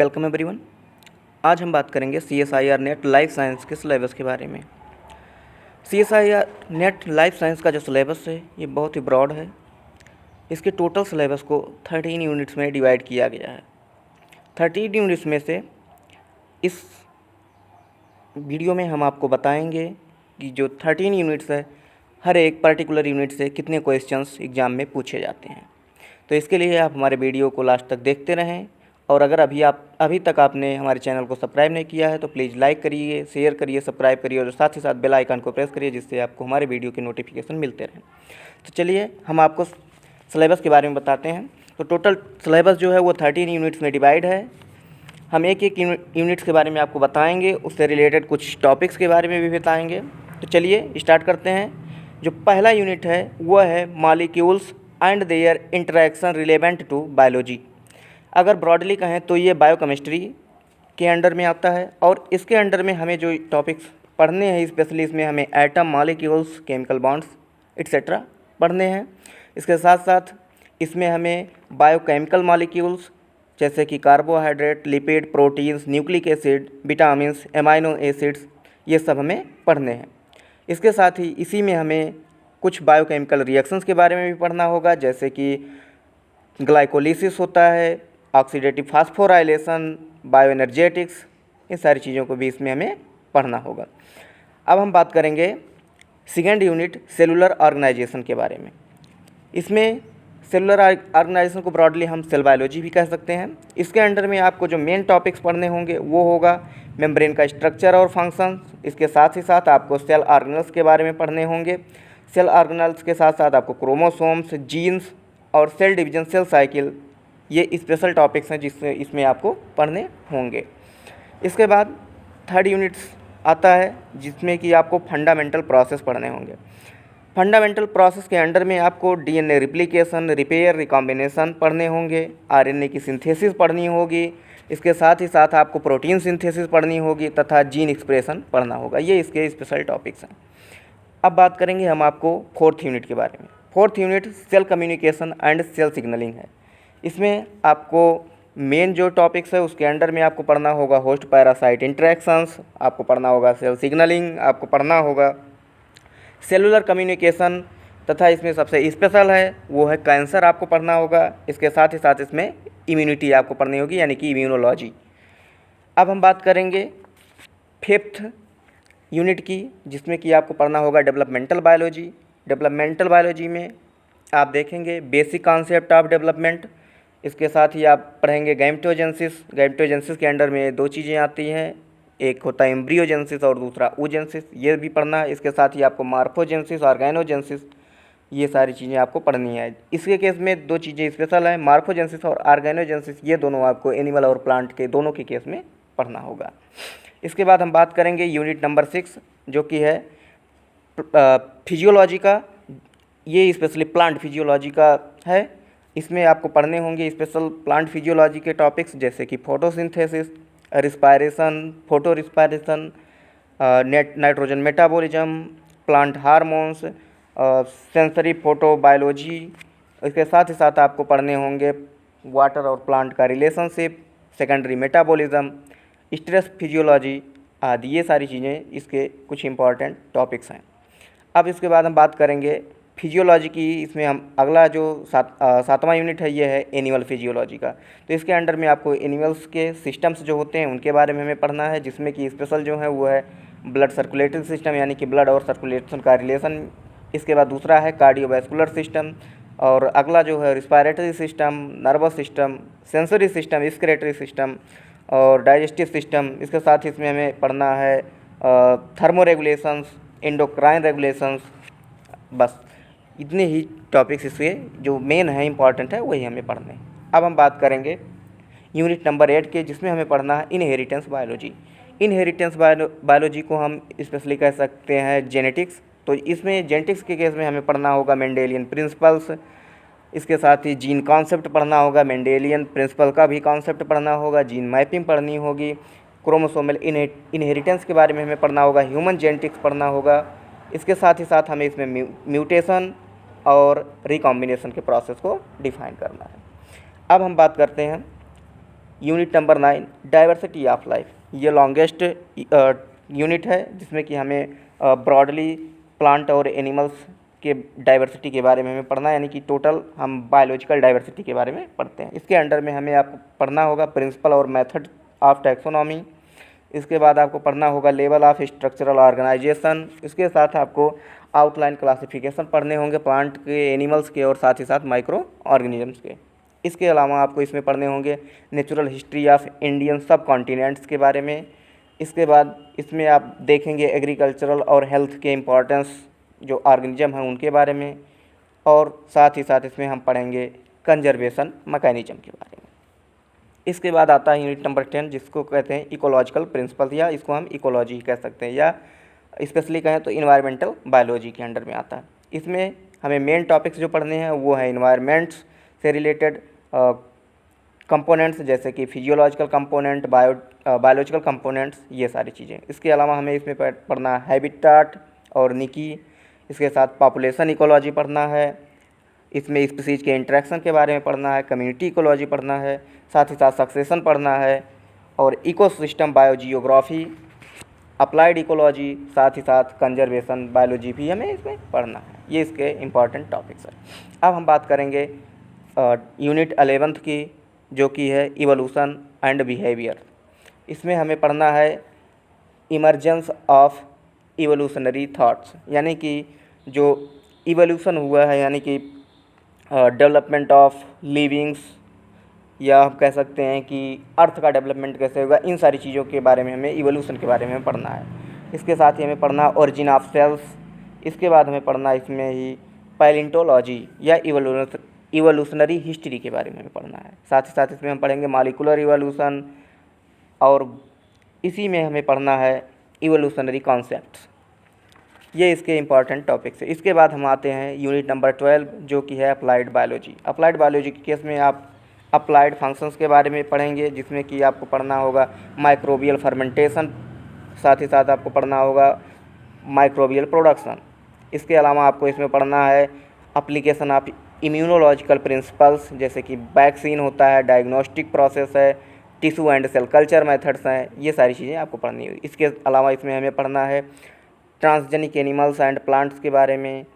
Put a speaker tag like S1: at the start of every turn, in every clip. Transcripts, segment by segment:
S1: Welcome everyone. आज हम बात करेंगे CSIR नेट लाइफ साइंस के सिलेबस के बारे में। CSIR नेट लाइफ साइंस का जो सिलेबस है ये बहुत ही ब्रॉड है। इसके टोटल सिलेबस को 13 यूनिट्स में डिवाइड किया गया है। 13 यूनिट्स में से इस वीडियो में हम आपको बताएंगे कि जो 13 यूनिट्स है हर एक पर्टिकुलर यूनिट से कितने क्वेश्चंस एग्ज़ाम में पूछे जाते हैं। तो इसके लिए आप हमारे वीडियो को लास्ट तक देखते रहें। और अगर अभी तक आपने हमारे चैनल को सब्सक्राइब नहीं किया है तो प्लीज़ लाइक करिए, शेयर करिए, सब्सक्राइब करिए और साथ ही साथ बेल आइकन को प्रेस करिए, जिससे आपको हमारे वीडियो के नोटिफिकेशन मिलते रहें। तो चलिए हम आपको सिलेबस के बारे में बताते हैं। तो टोटल सिलेबस जो है वो 13 यूनिट्स में डिवाइड है। हम एक एक यूनिट्स के बारे में आपको बताएंगे, उससे रिलेटेड कुछ टॉपिक्स के बारे में भी बताएंगे। तो चलिए स्टार्ट करते हैं। जो पहला यूनिट है वह है molecules and their interaction relevant to biology. अगर ब्रॉडली कहें तो ये बायोकेमिस्ट्री के अंडर में आता है और इसके अंडर में हमें जो टॉपिक्स पढ़ने हैं, स्पेशली इसमें हमें atom, molecules, chemical bonds etcetera पढ़ने हैं। इसके साथ साथ इसमें हमें बायोकेमिकल मॉलिक्यूल्स जैसे कि carbohydrate, lipid, proteins, nucleic acid, vitamins, amino acids, ये सब हमें पढ़ने हैं। इसके साथ ही इसी में हमें कुछ बायोकेमिकल रिएक्शंस के बारे में भी पढ़ना होगा, जैसे कि ग्लाइकोलिसिस होता है, ऑक्सीडेटिव फास्फोराइलेशन, बायोएनर्जेटिक्स, इन सारी चीज़ों को भी इसमें हमें पढ़ना होगा। अब हम बात करेंगे सेकेंड यूनिट सेलुलर ऑर्गेनाइजेशन के बारे में। इसमें सेलुलर ऑर्गेनाइजेशन को ब्रॉडली हम सेल बायोलॉजी भी कह सकते हैं। इसके अंडर में आपको जो मेन टॉपिक्स पढ़ने होंगे वो होगा मेम्ब्रेन का स्ट्रक्चर और फंक्शन। इसके साथ ही साथ आपको सेल ऑर्गेनल्स के बारे में पढ़ने होंगे। सेल ऑर्गेनल्स के साथ साथ आपको क्रोमोसोम्स, जीन्स और सेल डिवीजन, सेल साइकिल, ये स्पेशल टॉपिक्स हैं जिससे इसमें आपको पढ़ने होंगे। इसके बाद थर्ड यूनिट्स आता है जिसमें कि आपको फंडामेंटल प्रोसेस पढ़ने होंगे। फंडामेंटल प्रोसेस के अंडर में आपको DNA रिप्लिकेशन, रिपेयर, रिकॉम्बिनेशन पढ़ने होंगे, RNA की सिंथेसिस पढ़नी होगी। इसके साथ ही साथ आपको प्रोटीन सिंथेसिस पढ़नी होगी तथा जीन एक्सप्रेशन पढ़ना होगा। ये इसके स्पेशल टॉपिक्स हैं। अब बात करेंगे हम आपको फोर्थ यूनिट के बारे में। Fourth unit cell communication and cell signalling है। इसमें आपको मेन जो टॉपिक्स है उसके अंडर में आपको पढ़ना होगा होस्ट पैरासाइट इंटरेक्शंस, आपको पढ़ना होगा सेल सिग्नलिंग, आपको पढ़ना होगा सेलुलर कम्युनिकेशन तथा इसमें सबसे स्पेशल है वो है कैंसर, आपको पढ़ना होगा। इसके साथ ही साथ इसमें इम्यूनिटी आपको पढ़नी होगी, यानी कि इम्यूनोलॉजी। अब हम बात करेंगे फिफ्थ यूनिट की, जिसमें कि आपको पढ़ना होगा डेवलपमेंटल बायोलॉजी। डेवलपमेंटल बायोलॉजी में आप देखेंगे बेसिक कॉन्सेप्ट ऑफ डेवलपमेंट। इसके साथ ही आप पढ़ेंगे गैमेटोजेनेसिस। गैमेटोजेनेसिस के अंडर में दो चीज़ें आती हैं, एक होता है एम्ब्रियोजेनेसिस और दूसरा oogenesis, ये भी पढ़ना है। इसके साथ ही आपको मॉर्फोजेनेसिस, ऑर्गेनोजेनेसिस, ये सारी चीज़ें आपको पढ़नी है। इसके केस में दो चीज़ें स्पेशल हैं, मॉर्फोजेनेसिस और ऑर्गेनोजेनेसिस, ये दोनों आपको एनिमल और प्लांट के दोनों के केस में पढ़ना होगा। इसके बाद हम बात करेंगे यूनिट नंबर 6 जो कि है फिजियोलॉजी का। ये स्पेशली प्लांट फिजियोलॉजी का है। इसमें आपको पढ़ने होंगे स्पेशल प्लांट फिजियोलॉजी के टॉपिक्स जैसे कि photosynthesis, respiration, photo respiration, nitrogen metabolism, plant hormones, sensory photo biology. इसके साथ ही साथ आपको पढ़ने होंगे वाटर और प्लांट का relationship, secondary metabolism, stress physiology आदि, ये सारी चीज़ें इसके कुछ इंपॉर्टेंट टॉपिक्स हैं। अब इसके बाद हम बात करेंगे फिजियोलॉजी की। इसमें हम अगला जो सातवां यूनिट है ये है एनिमल फिजियोलॉजी का। तो इसके अंडर में आपको एनिमल्स के सिस्टम्स जो होते हैं उनके बारे में हमें पढ़ना है, जिसमें कि स्पेशल जो है वो है ब्लड सर्कुलेटरी सिस्टम, यानी कि ब्लड और सर्कुलेशन का रिलेशन। इसके बाद दूसरा है कार्डियोवैस्कुलर सिस्टम और अगला जो है respiratory system, nervous system, sensory system, excretory system और डाइजेस्टिव सिस्टम। इसके साथ ही इसमें हमें पढ़ना है थर्मो रेगुलेशंस, एंडोक्राइन रेगुलेशंस। बस इतने ही टॉपिक्स इसके जो मेन है, इंपॉर्टेंट है, वही हमें पढ़ने हैं। अब हम बात करेंगे यूनिट नंबर 8 के, जिसमें हमें पढ़ना है इनहेरिटेंस बायोलॉजी। इनहेरिटेंस बायोलॉजी को हम स्पेशली कह सकते हैं जेनेटिक्स। तो इसमें जेनेटिक्स के केस में हमें पढ़ना होगा मेंडेलियन प्रिंसिपल्स। इसके साथ ही जीन कॉन्सेप्ट पढ़ना होगा, मेंडेलियन प्रिंसिपल का भी कॉन्सेप्ट पढ़ना होगा, जीन मैपिंग पढ़नी होगी, क्रोमोसोमल इनहेरिटेंस के बारे में हमें पढ़ना होगा, ह्यूमन जेनेटिक्स पढ़ना होगा। इसके साथ ही साथ हमें इसमें म्यूटेशन और रिकॉम्बिनेशन के प्रोसेस को डिफाइन करना है। अब हम बात करते हैं unit number 9 diversity of life, ये लॉन्गेस्ट यूनिट है जिसमें कि हमें ब्रॉडली प्लांट और एनिमल्स के डाइवर्सिटी के बारे में हमें पढ़ना है, यानी कि टोटल हम बायोलॉजिकल डाइवर्सिटी के बारे में पढ़ते हैं। इसके अंडर में हमें आपको पढ़ना होगा प्रिंसिपल और मेथड ऑफ टैक्सोनॉमी। इसके बाद आपको पढ़ना होगा लेवल ऑफ स्ट्रक्चरल ऑर्गेनाइजेशन। इसके साथ आपको आउटलाइन क्लासिफिकेशन पढ़ने होंगे प्लांट के, एनिमल्स के और साथ ही साथ माइक्रो ऑर्गेनिजम्स के। इसके अलावा आपको इसमें पढ़ने होंगे नेचुरल हिस्ट्री ऑफ इंडियन सब कॉन्टिनेंट्स के बारे में। इसके बाद इसमें आप देखेंगे एग्रीकल्चरल और हेल्थ के इम्पोर्टेंस जो ऑर्गेनिज्म हैं उनके बारे में, और साथ ही साथ इसमें हम पढ़ेंगे कंजर्वेशन मैकेनिज्म के बारे में। इसके बाद आता है यूनिट नंबर 10 जिसको कहते हैं इकोलॉजिकल प्रिंसिपल, या इसको हम इकोलॉजी कह सकते हैं, या स्पेशली कहें तो इन्वायरमेंटल बायोलॉजी के अंडर में आता है। इसमें हमें मेन टॉपिक्स जो पढ़ने हैं वो है इन्वायरमेंट्स से रिलेटेड कंपोनेंट्स, जैसे कि फिजियोलॉजिकल कंपोनेंट, बायोलॉजिकल कंपोनेंट्स, ये सारी चीज़ें। इसके अलावा हमें इसमें पढ़ना हैबिटाट और निकी। इसके साथ पॉपुलेशन इकोलॉजी पढ़ना है, इसमें स्पीसीज के इंटरेक्शन के बारे में पढ़ना है, कम्युनिटी इकोलॉजी पढ़ना है, साथ ही साथ सक्सेशन पढ़ना है, और इकोसिस्टम बायोजियोग्राफी, अप्लाइड इकोलॉजी, साथ ही साथ कंजर्वेशन बायोलॉजी भी हमें इसमें पढ़ना है। ये इसके इम्पॉर्टेंट टॉपिक्स हैं। अब हम बात करेंगे यूनिट 11th की, जो कि है इवोल्यूशन एंड बिहेवियर। इसमें हमें पढ़ना है इमर्जेंस ऑफ इवोल्यूशनरी थॉट्स, यानी कि जो इवोल्यूशन हुआ है, यानी कि डेवलपमेंट ऑफ लिविंग्स, या हम कह सकते हैं कि अर्थ का डेवलपमेंट कैसे होगा, इन सारी चीज़ों के बारे में हमें इवोल्यूशन के बारे में पढ़ना है। इसके साथ ही हमें पढ़ना ओरिजिन ऑफ सेल्स। इसके बाद हमें पढ़ना इसमें ही पैलियोंटोलॉजी या इवोल्यूशनरी हिस्ट्री के बारे में हमें पढ़ना है। साथ ही साथ इसमें हम पढ़ेंगे मॉलिक्यूलर इवोल्यूशन, और इसी में हमें पढ़ना है इवोल्यूशनरी कॉन्सेप्ट्स। ये इसके इम्पॉर्टेंट टॉपिक्स है। इसके बाद हम आते हैं यूनिट नंबर 12 जो कि है अप्लाइड बायोलॉजी। अप्लाइड बायोलॉजी के केस में आप अप्लाइड फंक्शंस के बारे में पढ़ेंगे, जिसमें कि आपको पढ़ना होगा माइक्रोबियल फर्मेंटेशन, साथ ही साथ आपको पढ़ना होगा माइक्रोबियल प्रोडक्शन। इसके अलावा आपको इसमें पढ़ना है एप्लीकेशन ऑफ इम्यूनोलॉजिकल प्रिंसिपल्स, जैसे कि वैक्सीन होता है, डायग्नोस्टिक प्रोसेस है, tissue and cell culture methods हैं, ये सारी चीज़ें आपको पढ़नी होगी। इसके अलावा इसमें हमें पढ़ना है ट्रांसजेनिक एनिमल्स एंड प्लांट्स के बारे में,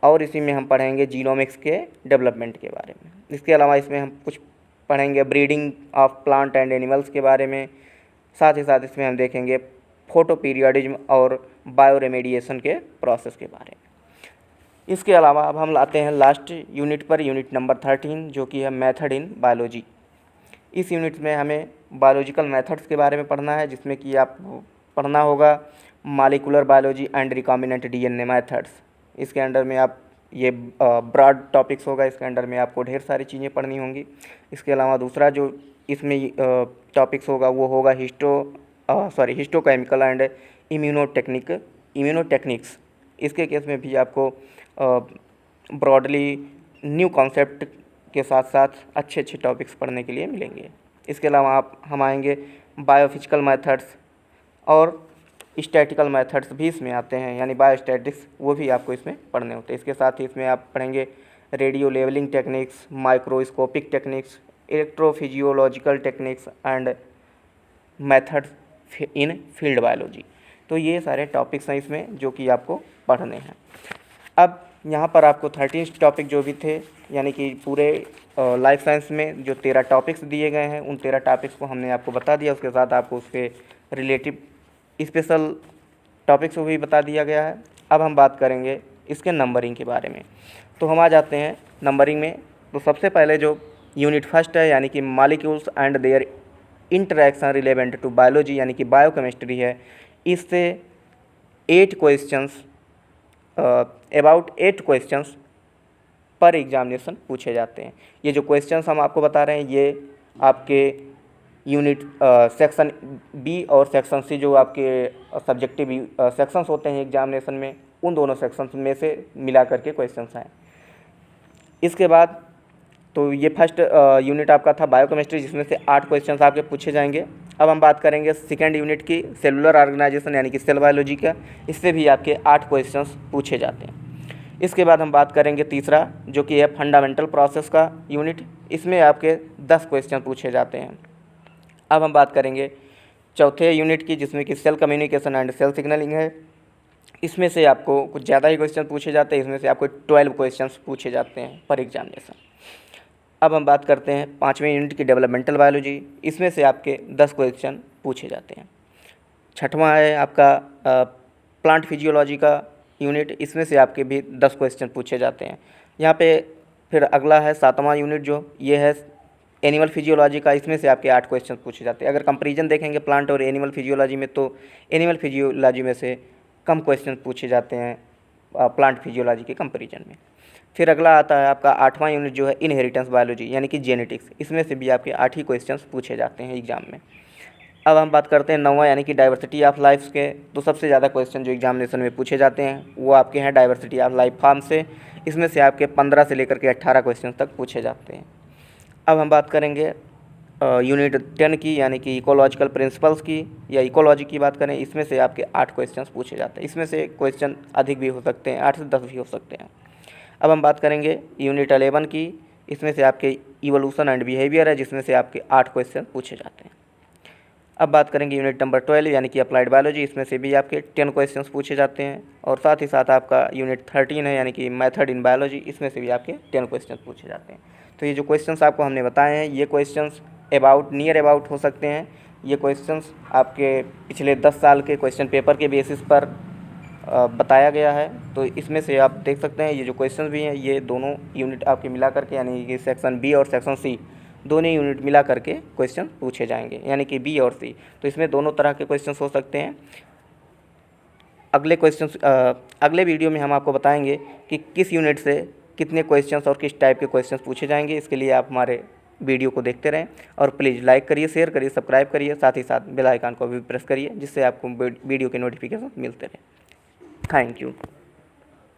S1: और इसी में हम पढ़ेंगे जीनोमिक्स के डेवलपमेंट के बारे में। इसके अलावा इसमें हम कुछ पढ़ेंगे breeding of plant and animals के बारे में। साथ ही साथ इसमें हम देखेंगे फोटो पीरियडिज्म और बायोरेमेडिएशन के प्रोसेस के बारे में। इसके अलावा अब हम लाते हैं लास्ट यूनिट पर, यूनिट नंबर 13 जो कि है मेथड इन बायोलॉजी। इस यूनिट में हमें बायोलॉजिकल मेथड्स के बारे में पढ़ना है, जिसमें कि आप पढ़ना होगा molecular biology and recombinant DNA methods. इसके अंडर में आप ये ब्रॉड टॉपिक्स होगा, इसके अंडर में आपको ढेर सारी चीज़ें पढ़नी होंगी। इसके अलावा दूसरा जो इसमें टॉपिक्स होगा वो होगा हिस्टोकेमिकल एंड इम्यूनोटेक्निक्स। इसके केस में भी आपको ब्रॉडली न्यू कॉन्सेप्ट के साथ साथ अच्छे अच्छे टॉपिक्स पढ़ने के लिए मिलेंगे। इसके अलावा हम आएंगे बायोफिजिकल मेथड्स और स्टैटिकल मेथड्स भी इसमें आते हैं, यानी बायोस्टैटिक्स वो भी आपको इसमें पढ़ने होते हैं। इसके साथ ही इसमें आप पढ़ेंगे radio labelling techniques, microscopic techniques, electrophysiological techniques and methods in field biology. तो ये सारे टॉपिक्स हैं इसमें जो कि आपको पढ़ने हैं। अब यहाँ पर आपको 13 टॉपिक जो भी थे, यानी कि पूरे लाइफ साइंस में जो 13 टॉपिक्स दिए गए हैं, उन 13 टॉपिक्स को हमने आपको बता दिया। उसके साथ आपको उसके रिलेटिव स्पेशल टॉपिक्स को भी बता दिया गया है। अब हम बात करेंगे इसके नंबरिंग के बारे में। तो हम आ जाते हैं नंबरिंग में। तो सबसे पहले जो यूनिट फर्स्ट है, यानी कि molecules and their interaction relevant to biology, यानी कि बायोकेमिस्ट्री है। इससे 8 क्वेश्चंस अबाउट 8 क्वेश्चंस पर एग्जामिनेशन पूछे जाते हैं। ये जो क्वेश्चंस हम आपको बता रहे हैं ये आपके यूनिट सेक्शन बी और सेक्शन सी जो आपके सब्जेक्टिव सेक्शंस होते हैं एग्जामिनेशन में, उन दोनों सेक्शंस में से मिला करके क्वेश्चंस हैं। इसके बाद तो ये फर्स्ट यूनिट आपका था बायोकेमिस्ट्री, जिसमें से 8 क्वेश्चंस आपके पूछे जाएंगे। अब हम बात करेंगे सेकेंड यूनिट की सेलुलर ऑर्गेनाइजेशन, यानी कि सेल बायोलॉजी का। इससे भी आपके 8 क्वेश्चंस पूछे जाते हैं। इसके बाद हम बात करेंगे तीसरा जो कि है फंडामेंटल प्रोसेस का यूनिट। इसमें आपके 10 क्वेश्चन पूछे जाते हैं। अब हम बात करेंगे चौथे यूनिट की, जिसमें कि cell communication and cell signalling है। इसमें से आपको कुछ ज़्यादा ही क्वेश्चन पूछे जाते हैं, इसमें से आपको 12 क्वेश्चंस पूछे जाते हैं पर एग्जामिनेशन। अब हम बात करते हैं पाँचवें यूनिट की डेवलपमेंटल बायोलॉजी। इसमें से आपके 10 क्वेश्चन पूछे जाते हैं। छठवां है आपका प्लांट फिजियोलॉजी का यूनिट। इसमें से आपके भी 10 क्वेश्चन पूछे जाते हैं। यहाँ पे फिर अगला है सातवां यूनिट, जो ये है एनिमल फिजियोलॉजी का। इसमें से आपके 8 क्वेश्चन पूछे जाते हैं। अगर कंपैरिजन देखेंगे प्लांट और एनिमल फिजियोलॉजी में, तो एनिमल फिजियोलॉजी में से कम क्वेश्चन पूछे जाते हैं प्लांट फिजियोलॉजी के कंपैरिजन में। फिर अगला आता है आपका 8वां यूनिट, जो है इनहेरिटेंस बायोलॉजी यानी कि जेनेटिक्स। इसमें से भी आपके 8 ही क्वेश्चन पूछे जाते हैं एग्जाम में। अब हम बात करते हैं 9वां यानी कि डाइवर्सिटी ऑफ लाइफ के। तो सबसे ज़्यादा क्वेश्चन जो एग्जामिनेशन में पूछे जाते हैं वो आपके हैं डाइवर्सिटी ऑफ लाइफ फॉर्म से। इसमें से आपके 15 से लेकर के 18 क्वेश्चन तक पूछे जाते हैं। अब हम बात करेंगे यूनिट 10 की, यानी कि इकोलॉजिकल प्रिंसिपल्स की या इकोलॉजी की बात करें। इसमें से आपके 8 क्वेश्चंस पूछे जाते हैं। इसमें से क्वेश्चन अधिक भी हो सकते हैं, 8 से 10 भी हो सकते हैं। अब हम बात करेंगे यूनिट 11 की। इसमें से आपके इवोल्यूशन एंड बिहेवियर है, जिसमें से आपके 8 क्वेश्चन पूछे जाते हैं। अब बात करेंगे यूनिट नंबर 12 यानी कि अप्लाइड बायोलॉजी। इसमें से भी आपके 10 क्वेश्चंस पूछे जाते हैं। और साथ ही साथ आपका यूनिट 13 है यानी कि मेथड इन बायोलॉजी। इसमें से भी आपके 10 क्वेश्चन पूछे जाते हैं। तो ये जो क्वेश्चंस आपको हमने बताए हैं, ये क्वेश्चंस नियर अबाउट हो सकते हैं। ये क्वेश्चंस आपके पिछले 10 साल के क्वेश्चन पेपर के बेसिस पर बताया गया है। तो इसमें से आप देख सकते हैं ये जो क्वेश्चंस भी हैं, ये दोनों यूनिट आपके मिला करके, यानी कि सेक्शन बी और सेक्शन सी, दोनों यूनिट मिला करके क्वेश्चन पूछे जाएंगे, यानी कि बी और सी। तो इसमें दोनों तरह के क्वेश्चंस हो सकते हैं। अगले वीडियो में हम आपको बताएंगे कि किस यूनिट से कितने क्वेश्चंस और किस टाइप के क्वेश्चंस पूछे जाएंगे। इसके लिए आप हमारे वीडियो को देखते रहें और प्लीज़ लाइक करिए, शेयर करिए, सब्सक्राइब करिए, साथ ही साथ बेल आइकन को भी प्रेस करिए, जिससे आपको वीडियो के नोटिफिकेशन मिलते रहें। Thank you.